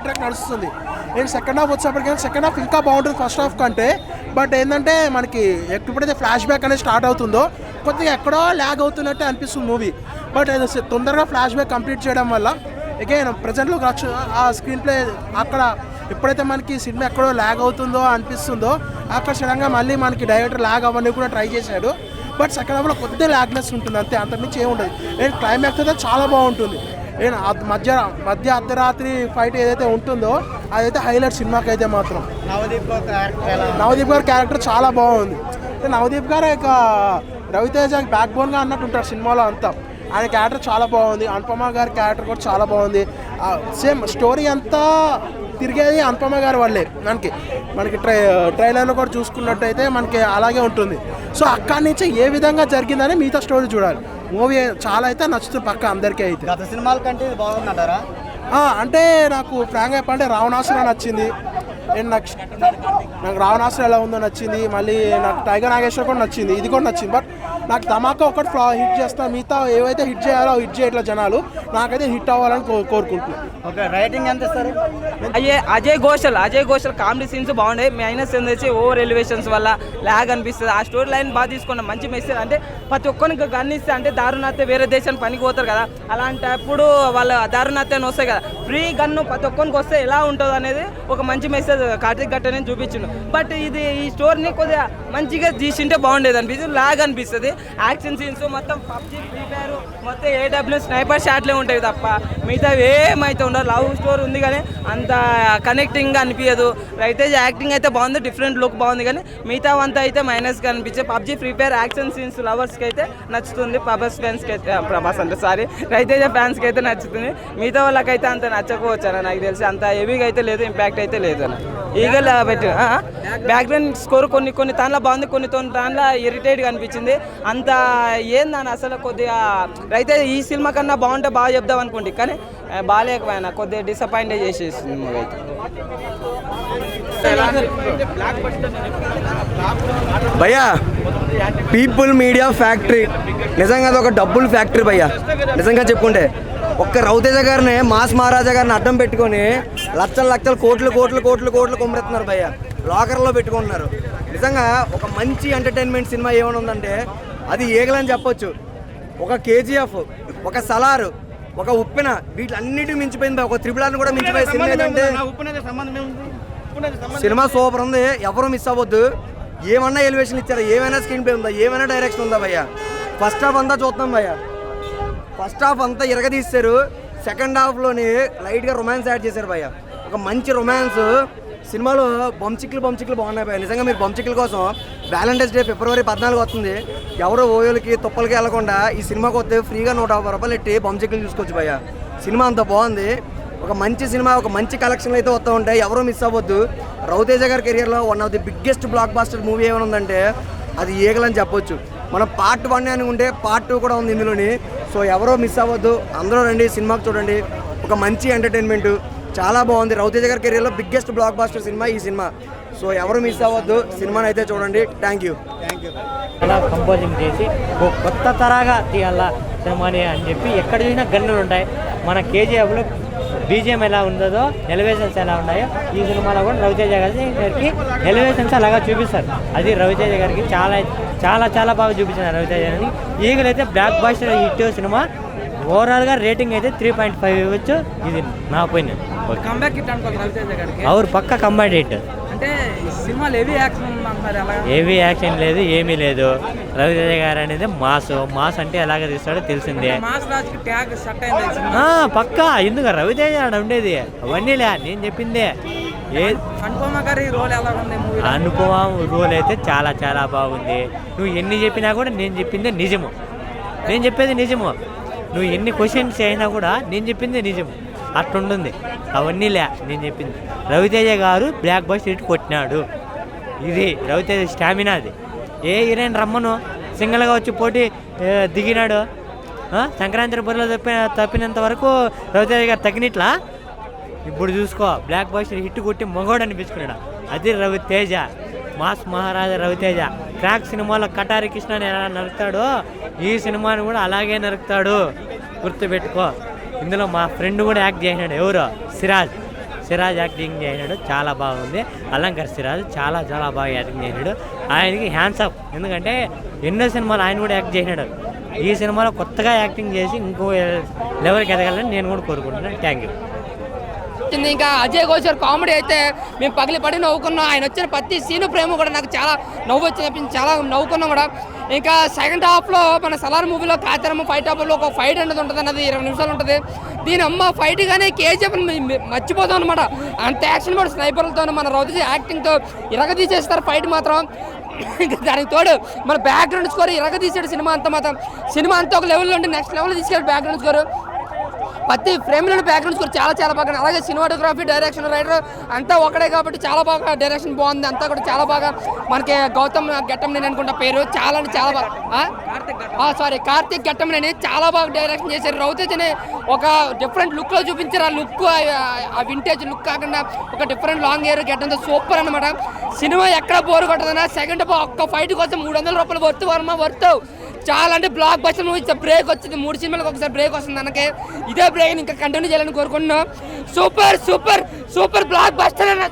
Track నడుస్తుంది. నేను second half వచ్చేప్పటికీ second half ఇంకా బాగుంటుంది ఫస్ట్ హాఫ్ కంటే. బట్ ఏంటంటే మనకి ఎప్పుడైతే ఫ్లాష్ బ్యాక్ అనేది స్టార్ట్ అవుతుందో కొద్దిగా ఎక్కడో ల్యాగ్ అవుతున్నట్టే అనిపిస్తుంది మూవీ. బట్ తొందరగా ఫ్లాష్ బ్యాక్ కంప్లీట్ చేయడం వల్ల అగైన్ ప్రజెంట్లో ఆ స్క్రీన్ ప్లే అక్కడ ఎప్పుడైతే మనకి సినిమా ఎక్కడో ల్యాగ్ అవుతుందో అనిపిస్తుందో అక్కడ సడన్గా మళ్ళీ మనకి డైరెక్టర్ ల్యాగ్ అవన్నీ కూడా ట్రై చేశాడు. బట్ సెకండ్ హాఫ్లో కొద్దిగా ల్యాగ్నెస్ ఉంటుంది అంతే, అంతకుమించి ఏముండదు. నేను క్లైమాక్స్ అయితే చాలా బాగుంటుంది. నేను మధ్య అర్ధరాత్రి ఫైట్ ఏదైతే ఉంటుందో అదైతే హైలైట్ సినిమాకి అయితే మాత్రం. నవదీప్ గారి క్యారెక్టర్ చాలా బాగుంది. నవదీప్ గారు ఇక రవితేజ బ్యాక్ బోన్గా అన్నట్టు ఉంటారు సినిమాలో అంతా. ఆయన క్యారెక్టర్ చాలా బాగుంది. అనుపమ గారి క్యారెక్టర్ కూడా చాలా బాగుంది. సేమ్ స్టోరీ అంతా తిరిగేది అనుపమ గారి వల్లే. మనకి ట్రైలర్లో కూడా చూసుకున్నట్టయితే మనకి అలాగే ఉంటుంది. సో అక్కడి నుంచి ఏ విధంగా జరిగిందని మిగతా స్టోరీ చూడాలి. మూవీ చాలా అయితే నచ్చుతుంది పక్క అందరికీ. అయితే గత సినిమాల కంటే ఇది బాగుందంటారా? అంటే నాకు ఫ్రాంక్ చెప్పాలంటే రావణాసుర నచ్చింది. అండ్ నాకు రావణాసుర ఎలా ఉందో నచ్చింది. మళ్ళీ నాకు టైగర్ నాగేశ్వర్ కూడా నచ్చింది, ఇది కూడా నచ్చింది. బట్ నాకు ధమాకా ఒకటి హిట్ చేస్తాను, మిగతా ఏవైతే హిట్ చేయాలో హిట్ చేయట్లా జనాలు. నాకైతే హిట్ అవ్వాలని కోరుకుంటున్నాను. ఓకే, రైటింగ్ ఎంత ఇస్తారు? అజయ్ ఘోషల్ కామెడీ సీన్స్ బాగున్నాయి. మైనస్ ఏంటంటే ఓవర్ ఎలివేషన్స్ వల్ల ల్యాగ్ అనిపిస్తుంది. ఆ స్టోరీ లైన్ బాగా తీసుకున్నాం, మంచి మెసేజ్. అంటే ప్రతి ఒక్కరికి గన్నిస్తే అంటే దారుణాత్య వేరే దేశానికి పనికి పోతారు కదా, అలాంటప్పుడు వాళ్ళ దారుణాత్యాన్ని వస్తాయి కదా. ఫ్రీ గన్ను ప్రతి ఒక్కరికి వస్తే ఎలా ఉంటుంది అనేది ఒక మంచి మెసేజ్ కార్తీక్ గట్టని చూపించిండు. బట్ ఈ స్టోరీని కొద్దిగా మంచిగా తీసింటే బాగుండేది అనిపిస్తుంది. ల్యాగ్ అనిపిస్తుంది. యాక్షన్ సీన్స్ మొత్తం పబ్జీ, ఫ్రీ ఫైర్, మొత్తం ఏడబ్ల్యూ స్నైపర్ షాట్లే ఉంటాయి తప్ప మిగతా ఏమైతే ఉండదు. లవ్ స్టోరీ ఉంది కానీ అంత కనెక్టింగ్గా అనిపించదు. రవితేజ యాక్టింగ్ అయితే బాగుంది, డిఫరెంట్ లుక్ బాగుంది. కానీ మిగతా అంతా అయితే మైనస్గా అనిపించే. PUBG, free fire action scenes లవర్స్కి అయితే నచ్చుతుంది. రవితేజ ఫ్యాన్స్కి అయితే నచ్చుతుంది. మిగతా వాళ్ళకైతే అంత నచ్చకపోవచ్చు అన్న, నాకు తెలిసి అంత హెవీగా అయితే లేదు, ఇంపాక్ట్ అయితే లేదు అన్న. ఈగల్ పెట్టి బ్యాక్గ్రౌండ్ స్కోర్ కొన్ని దాంట్లో బాగుంది, కొన్ని దాంట్లో ఇరిటేట్గా అనిపించింది. అంత ఏందని అసలు కొద్దిగా అయితే ఈ సినిమా కన్నా బాగుంటే బాగా చెప్దాం అనుకోండి, కానీ బాగాలేకపోయినా కొద్దిగా డిసప్పాయింట్ చేసేసింది మూవీ అయితే. భయ్యా పీపుల్ మీడియా ఫ్యాక్టరీ నిజంగా అది ఒక డబ్బుల ఫ్యాక్టరీ భయ్యా. నిజంగా చెప్పుకుంటే ఒక్క రవితేజ గారిని మాస్ మహారాజా గారిని అడ్డం పెట్టుకొని లక్షలు కోట్లు కొమ్మరెత్తున్నారు భయ్యా. లాకర్లో పెట్టుకుంటున్నారు. నిజంగా ఒక మంచి ఎంటర్టైన్మెంట్ సినిమా ఏమైనా ఉందంటే అది ఏగలని చెప్పొచ్చు. ఒక కేజీఎఫ్, ఒక సలార్, ఒక ఉప్పెన, వీటిలన్నిటికీ మించిపోయింది. ఒక త్రిబుల్ కూడా మించిపోయే సినిమా ఏంటంటే సినిమా సూపర్ ఉంది. ఎవరు మిస్ అవ్వద్దు. ఏమన్నా ఎలివేషన్ ఇచ్చారా, ఏమైనా స్క్రీన్ ప్లే ఉందా, ఏమైనా డైరెక్షన్ ఉందా భయ్యా. ఫస్ట్ హాఫ్ అంతా చూద్దాం భయ్యా. ఫస్ట్ హాఫ్ అంతా ఇరగదీశారు. సెకండ్ హాఫ్లోని లైట్గా రొమాన్స్ యాడ్ చేశారు భయ్యా. ఒక మంచి రొమాన్స్ సినిమాలో బంచిక్లు బాగున్నాయి భయ్యా. నిజంగా మీరు బంచిక్ల కోసం వ్యాలంటైన్స్ డే ఫిబ్రవరి 14 వస్తుంది. ఎవరో ఓయోలకి తుప్పలకి వెళ్ళకుండా ఈ సినిమాకి వస్తే ఫ్రీగా 150 రూపాయలు పెట్టి బంచిక్లు చూసుకోవచ్చు భయ్యా. సినిమా అంత బాగుంది. ఒక మంచి సినిమా, ఒక మంచి కలెక్షన్లు అయితే వస్తూ ఉంటాయి. ఎవరో మిస్ అవ్వద్దు. రవితేజ గారి కెరియర్లో one of the biggest blockbuster movie ఏమైనా ఉందంటే అది ఏగలని చెప్పొచ్చు. మనం పార్ట్ 1 అని ఉంటే పార్ట్ 2 కూడా ఉంది ఇందులోని. సో ఎవరో మిస్ అవ్వద్దు, అందరూ రండి సినిమాకి చూడండి. ఒక మంచి ఎంటర్టైన్మెంట్ చాలా బాగుంది. రవితేజ గారి కెరియర్లో బిగ్గెస్ట్ బ్లాక్ బాస్టర్ సినిమా ఈ సినిమా. సో ఎవరు మిస్ అవ్వద్దు, సినిమాని అయితే చూడండి. Thank you. అలా కంపోజింగ్ చేసి ఒక కొత్త తరాగా తీయాలా సినిమాని అని చెప్పి ఎక్కడ చూసినా గన్నులు ఉంటాయి. మన కేజీఎఫ్లో బీజిఎం ఎలా ఉందో, ఎలివేషన్స్ ఎలా ఉన్నాయో ఈ సినిమాలో కూడా రవితేజ గారికి ఎలివేషన్స్ అలాగా చూపిస్తారు. అది రవితేజ గారికి చాలా బాగా చూపించారు రవితేజ గారిని. ఈగలు అయితే బ్లాక్ బాస్టర్ హిట్ సినిమా. ఓవరాల్గా రేటింగ్ అయితే 3.5 ఇవ్వచ్చు. ఇది నా ఒపీనియన్. అవును, పక్క కంబైండ్ హిట్. అంటే సినిమాలో హెవీ యాక్షన్ లేదు, ఏమీ లేదు. రవితేజ గారు అనేది మాస్ అంటే ఎలాగ తీస్తాడో తెలిసిందే. పక్కా ఎందుకు రవితేజ ఉండేది అవన్నీలే నేను చెప్పిందే. అనుపమ రోల్ అయితే చాలా బాగుంది. నువ్వు ఎన్ని చెప్పినా కూడా నేను చెప్పిందే నిజము. నేను చెప్పేది నిజము. నువ్వు ఎన్ని క్వశ్చన్స్ అయినా కూడా నేను చెప్పిందే నిజము. అట్లుంటుంది. అవన్నీలే నేను చెప్పింది. రవితేజ గారు బ్లాక్ బస్టర్ హిట్ కొట్టినాడు. ఇది రవితేజ స్టామినా. అది ఏ హీరోయిన్ రమ్మను సింగిల్గా వచ్చి పోటీ దిగినాడు. సంక్రాంతి బరిలో తప్పినంత వరకు రవితేజ గారు తగ్గినట్లా. ఇప్పుడు చూసుకో బ్లాక్ బస్టర్ హిట్ కొట్టి మగోడు అనిపించుకున్నాడు. అది రవితేజ, మాస్ మహారాజా రవితేజ. క్రాక్ సినిమాలో కటారి కృష్ణని ఎలా నరుకుతాడో ఈ సినిమాని కూడా అలాగే నరుకుతాడు, గుర్తుపెట్టుకో. ఇందులో మా ఫ్రెండ్ కూడా యాక్ట్ చేసినాడు. ఎవరు? సిరాజ్ యాక్టింగ్ చేసినాడు, చాలా బాగుంది. అలంకర్ సిరాజ్ చాలా చాలా బాగా యాక్టింగ్ చేసినాడు. ఆయనకి హ్యాండ్స్ అప్, ఎందుకంటే ఎన్నో సినిమాలు ఆయన కూడా యాక్ట్ చేసినాడు. ఈ సినిమాలో కొత్తగా యాక్టింగ్ చేసి ఇంకో లెవెల్కి ఎదగాలని నేను కూడా కోరుకుంటున్నాను. Thank you. ఇంకా అజయ్ ఘోషల్ కామెడీ అయితే మేము పగిలి పడి నవ్వుకున్నాం. ఆయన వచ్చిన ప్రతి సీను ప్రేమ కూడా నాకు చాలా నవ్వు వచ్చిన, చాలా నవ్వుకున్నాం కూడా. ఇంకా సెకండ్ హాఫ్లో మన సలార్ మూవీలో కాతరమ్మ ఫైట్ హాఫ్లో ఒక ఫైట్ అనేది ఉంటుంది, అన్నది 20 నిమిషాలు ఉంటుంది. దీని అమ్మ ఫైట్ కానీ కేజీఎఫ్ మర్చిపోతాం అనమాట. అంత యాక్షన్ కూడా స్నైపర్లతో మన రౌతీ యాక్టింగ్తో ఇరగదీసేస్తారు ఫైట్ మాత్రం. దానికి తోడు మన బ్యాక్గ్రౌండ్ స్కోర్ ఇరగదీసాడు సినిమా అంతా మాత్రం. సినిమా అంతా ఒక లెవెల్లో ఉండి నెక్స్ట్ లెవెల్లో తీసుకెళ్ళి బ్యాక్గ్రౌండ్ స్కోర్, ప్రతి ఫ్రేమ్లోని బ్యాక్గ్రౌండ్ స్కోర్ చాలా చాలా బాగా. అలాగే సినిమాటోగ్రఫీ, డైరెక్షన్, రైటర్ అంతా ఒకటే కాబట్టి చాలా బాగా డైరెక్షన్ బాగుంది. అంతా కూడా చాలా బాగా. మనకి గౌతమ్ గట్టంనేని అనుకుంటా పేరు, చాలా అంటే చాలా బాగా కార్తీక్ గట్టంనేని చాలా బాగా డైరెక్షన్ చేశారు. రౌతేజ్ని ఒక డిఫరెంట్ లుక్లో చూపించారు. ఆ లుక్ ఆ వింటేజ్ లుక్ కాకుండా ఒక డిఫరెంట్ లాంగ్ హెయిర్ గట్టంతో సూపర్ అనమాట. సినిమా ఎక్కడ బోర్ కొట్టదన్నా. సెకండ్ ఒక్క ఫైట్ కోసం 300 రూపాయలు వర్త్ చాలా అంటే బ్లాక్ బస్టర్ మూవీ. బ్రేక్ వచ్చింది, 3 సినిమాలకు ఒకసారి బ్రేక్ వస్తుంది మనకి. ఇదే బ్రేక్ ఇంకా కంటిన్యూ చేయాలని కోరుకుంటున్నాం. Super super super block buster అన్న.